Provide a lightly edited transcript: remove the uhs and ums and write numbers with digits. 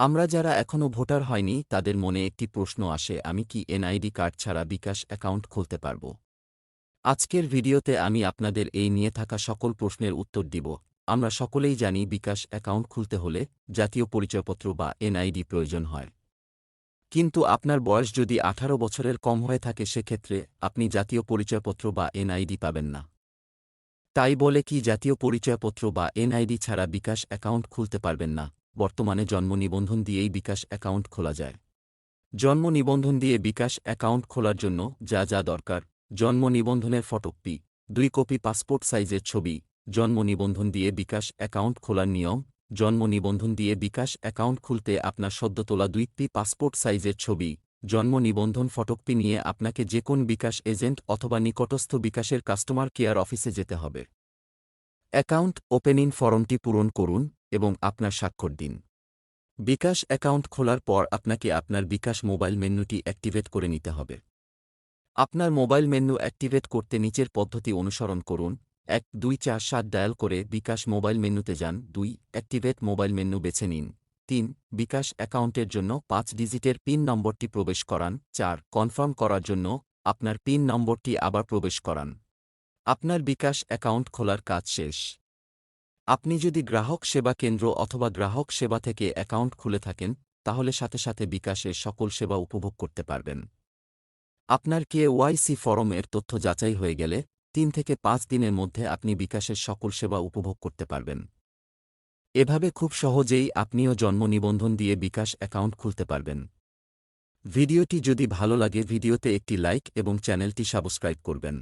আমরা যারা এখনও ভোটার হয়নি তাদের মনে একটি প্রশ্ন আসে, আমি কি এনআইডি কার্ড ছাড়া বিকাশ অ্যাকাউন্ট খুলতে পারব? আজকের ভিডিওতে আমি আপনাদের এই নিয়ে থাকা সকল প্রশ্নের উত্তর দিব। আমরা সকলেই জানি বিকাশ অ্যাকাউন্ট খুলতে হলে জাতীয় পরিচয়পত্র বা এনআইডি প্রয়োজন হয়। কিন্তু আপনার বয়স যদি 18 বছরের কম হয়ে থাকে সেক্ষেত্রে আপনি জাতীয় পরিচয়পত্র বা এনআইডি পাবেন না। তাই বলে কি জাতীয় পরিচয়পত্র বা এনআইডি ছাড়া বিকাশ অ্যাকাউন্ট খুলতে পারবেন না? বর্তমানে জন্ম নিবন্ধন দিয়েই বিকাশ অ্যাকাউন্ট খোলা যায়। জন্ম নিবন্ধন দিয়ে বিকাশ অ্যাকাউন্ট খোলার জন্য যা যা দরকার: জন্ম নিবন্ধনের ফটোকপি, 2 কপি পাসপোর্ট সাইজের ছবি। জন্ম নিবন্ধন দিয়ে বিকাশ অ্যাকাউন্ট খোলার নিয়ম: জন্ম নিবন্ধন দিয়ে বিকাশ অ্যাকাউন্ট খুলতে আপনার সদ্য তোলা 2টি পাসপোর্ট সাইজের ছবি, জন্ম নিবন্ধন ফটোকপি নিয়ে আপনাকে যে কোন বিকাশ এজেন্ট অথবা নিকটস্থ বিকাশের কাস্টমার কেয়ার অফিসে যেতে হবে। অ্যাকাউন্ট ওপেনিং ফরমটি পূরণ করুন এবং আপনার স্বাক্ষর দিন। বিকাশ অ্যাকাউন্ট খোলার পর আপনাকে আপনার বিকাশ মোবাইল মেন্যুটি অ্যাক্টিভেট করে নিতে হবে। আপনার মোবাইল মেন্যু অ্যাক্টিভেট করতে নিচের পদ্ধতি অনুসরণ করুন: 1 2 4 7 ডায়াল করে বিকাশ মোবাইল মেন্যুতে যান। 2 অ্যাক্টিভেট মোবাইল মেন্যু বেছে নিন। 3 বিকাশ অ্যাকাউন্টের জন্য 5 ডিজিটের পিন নম্বরটি প্রবেশ করান। 4 কনফার্ম করার জন্য আপনার পিন নম্বরটি আবার প্রবেশ করান। আপনার বিকাশ অ্যাকাউন্ট খোলার কাজ শেষ। আপনি যদি গ্রাহক সেবা কেন্দ্র অথবা গ্রাহক সেবা থেকে অ্যাকাউন্ট খুলে থাকেন, তাহলে সাথে সাথে বিকাশের সকল সেবা উপভোগ করতে পারবেন। আপনার কেওয়াইসি ফরমের তথ্য যাচাই হয়ে গেলে 3 থেকে 5 দিনের মধ্যে আপনি বিকাশের সকল সেবা উপভোগ করতে পারবেন। এভাবে খুব সহজেই আপনিও জন্ম নিবন্ধন দিয়ে বিকাশ অ্যাকাউন্ট খুলতে পারবেন। ভিডিওটি যদি ভালো লাগে ভিডিওতে একটি লাইক এবং চ্যানেলটি সাবস্ক্রাইব করবেন।